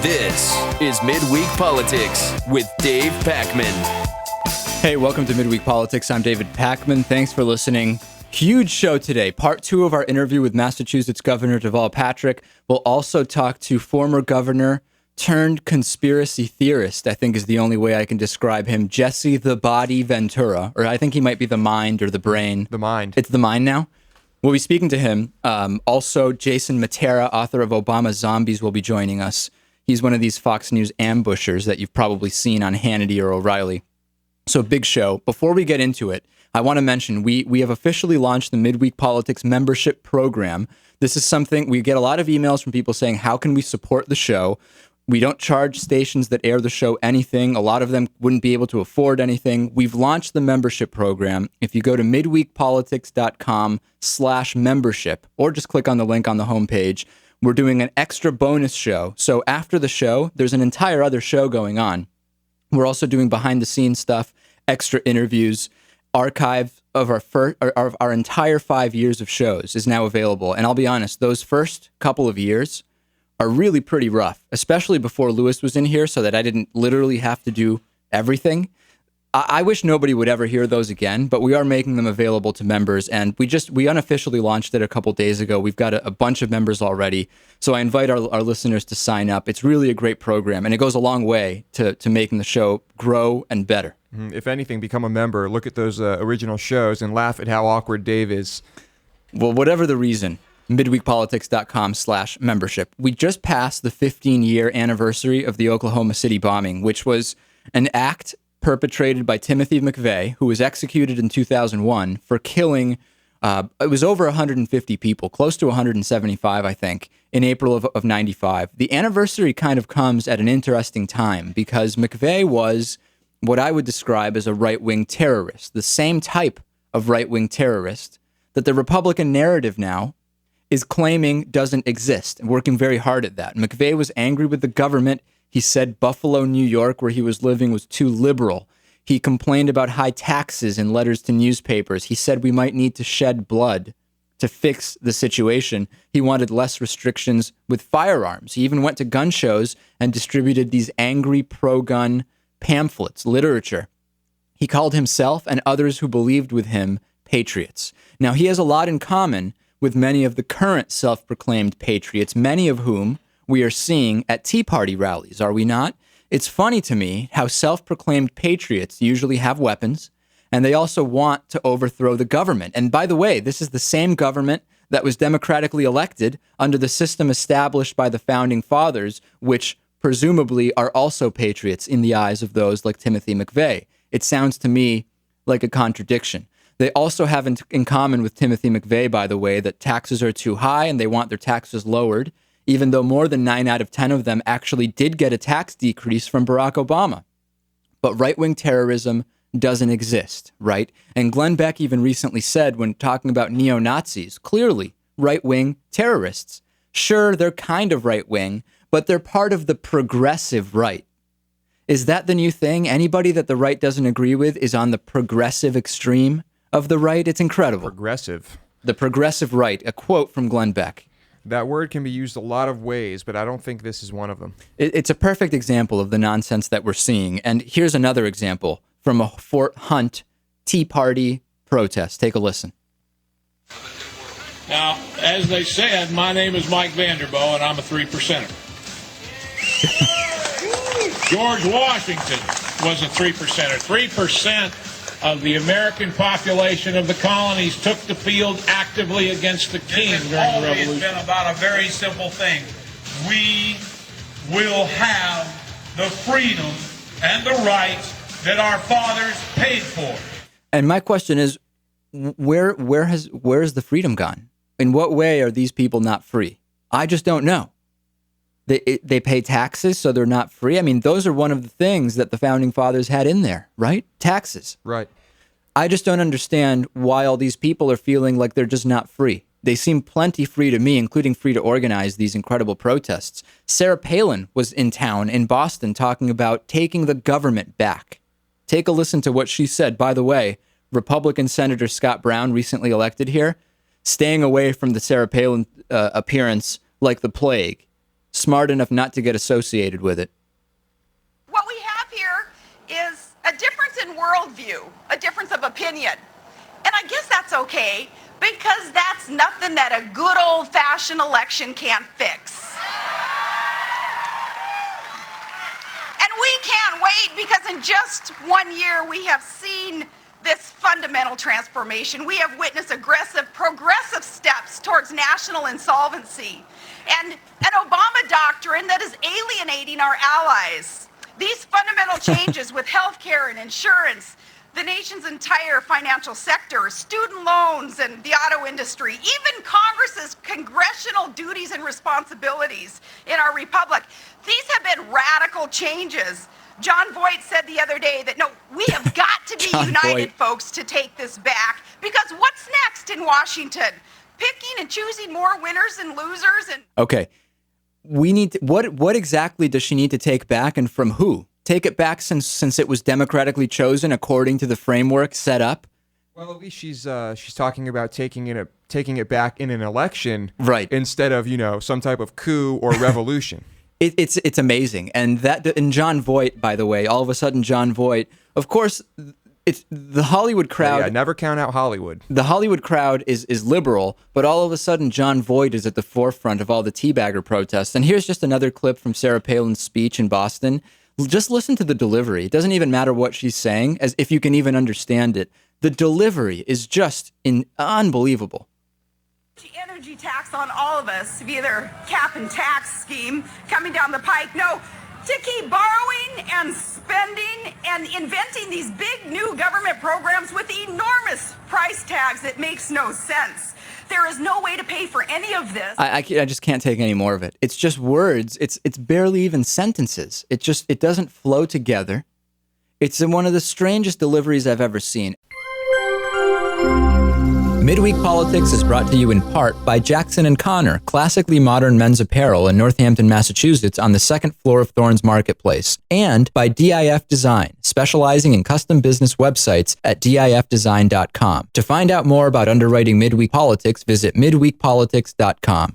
This is Midweek Politics with Dave Pakman. Hey, welcome to Midweek Politics. I'm David Pakman. Thanks for listening. Huge show today. Part 2 of our interview with Massachusetts Governor Deval Patrick. We'll also talk to former governor turned conspiracy theorist, I think is the only way I can describe him, Jesse the Body Ventura, or I think he might be the mind or the brain. The mind. It's the mind now. We'll be speaking to him. Also, Jason Matera, author of Obama Zombies, will be joining us. He's one of these Fox News ambushers that you've probably seen on Hannity or O'Reilly. So big show. Before we get into it, I want to mention we have officially launched the Midweek Politics membership program. This is something, we get a lot of emails from people saying, how can we support the show? We don't charge stations that air the show anything. A lot of them wouldn't be able to afford anything. We've launched the membership program. If you go to midweekpolitics.com/membership or just click on the link on the homepage, we're doing an extra bonus show. So after the show, there's an entire other show going on. We're also doing behind the scenes stuff, extra interviews, archive of our entire 5 years of shows is now available. And I'll be honest, those first couple of years are really pretty rough, especially before Lewis was in here, so that I didn't literally have to do everything. I wish nobody would ever hear those again, but we are making them available to members, and we unofficially launched it a couple days ago. We've got a bunch of members already, so I invite our listeners to sign up. It's really a great program, and it goes a long way to making the show grow and better. If anything, become a member, look at those original shows, and laugh at how awkward Dave is. Well, whatever the reason, midweekpolitics.com/membership. We just passed the 15-year anniversary of the Oklahoma City bombing, which was an act perpetrated by Timothy McVeigh, who was executed in 2001 for killing, it was over 150 people, close to 175, I think, in April of 95. The anniversary kind of comes at an interesting time because McVeigh was what I would describe as a right-wing terrorist, the same type of right-wing terrorist that the Republican narrative now is claiming doesn't exist, and working very hard at that. McVeigh was angry with the government. He said Buffalo, New York, where he was living, was too liberal. He complained about high taxes in letters to newspapers. He said we might need to shed blood to fix the situation. He wanted less restrictions with firearms. He even went to gun shows and distributed these angry pro-gun pamphlets, literature. He called himself and others who believed with him patriots. Now, he has a lot in common with many of the current self-proclaimed patriots, many of whom we are seeing at Tea Party rallies, are we not? It's funny to me how self-proclaimed patriots usually have weapons, and they also want to overthrow the government. And by the way, this is the same government that was democratically elected under the system established by the Founding Fathers, which presumably are also patriots in the eyes of those like Timothy McVeigh. It sounds to me like a contradiction. They also have in common with Timothy McVeigh, by the way, that taxes are too high and they want their taxes lowered, even though more than 9 out of 10 of them actually did get a tax decrease from Barack Obama. But right-wing terrorism doesn't exist, right? And Glenn Beck even recently said when talking about neo-Nazis, clearly right-wing terrorists. Sure, they're kind of right-wing, but they're part of the progressive right. Is that the new thing? Anybody that the right doesn't agree with is on the progressive extreme of the right? It's incredible. Progressive. The progressive right, a quote from Glenn Beck. That word can be used a lot of ways, but I don't think this is one of them. It's a perfect example of the nonsense that we're seeing. And here's another example from a Fort Hunt Tea Party protest. Take a listen. Now, as they said, my name is Mike Vanderboe, and I'm a 3%er. George Washington was a 3%er. 3% of the American population of the colonies took the field actively against the king during the Revolution. It's been about a very simple thing. We will have the freedom and the rights that our fathers paid for. And my question is, where has the freedom gone? In what way are these people not free? I just don't know. They pay taxes, so they're not free. I mean, those are one of the things that the Founding Fathers had in there, right? Taxes. Right. I just don't understand why all these people are feeling like they're just not free. They seem plenty free to me, including free to organize these incredible protests. Sarah Palin was in town in Boston talking about taking the government back. Take a listen to what she said. By the way, Republican Senator Scott Brown, recently elected here, staying away from the Sarah Palin appearance like the plague. smart enough not to get associated with it. What we have here is a difference in worldview, a difference of opinion. And I guess that's okay, because that's nothing that a good old-fashioned election can't fix. And we can't wait, because in just 1 year we have seen this fundamental transformation. We have witnessed aggressive, progressive steps towards national insolvency and an Obama doctrine that is alienating our allies. These fundamental changes with healthcare and insurance, the nation's entire financial sector, student loans and the auto industry, even Congress's congressional duties and responsibilities in our republic. These have been radical changes. John Voight said the other day that, no, we have got to be united, folks, to take this back. Because what's next in Washington? Picking and choosing more winners and losers? And Okay. We need to, what exactly does she need to take back, and from who? Take it back since it was democratically chosen according to the framework set up? Well, at least she's talking about taking it back in an election, right? Instead of some type of coup or revolution. It's amazing, and John Voight, by the way, all of a sudden John Voight, of course, it's the Hollywood crowd. Yeah, never count out Hollywood. The Hollywood crowd is liberal, but all of a sudden John Voight is at the forefront of all the teabagger protests. And here's just another clip from Sarah Palin's speech in Boston. Just listen to the delivery. It doesn't even matter what she's saying, as if you can even understand it. The delivery is just unbelievable. Energy tax on all of us, via their cap and tax scheme coming down the pike. No, to keep borrowing and spending and inventing these big new government programs with enormous price tags that makes no sense. There is no way to pay for any of this. I just can't take any more of it. It's just words. It's barely even sentences. It doesn't flow together. It's one of the strangest deliveries I've ever seen. Midweek Politics is brought to you in part by Jackson & Connor, classically modern men's apparel in Northampton, Massachusetts on the second floor of Thorne's Marketplace, and by DIF Design, specializing in custom business websites at difdesign.com. To find out more about underwriting Midweek Politics, visit midweekpolitics.com.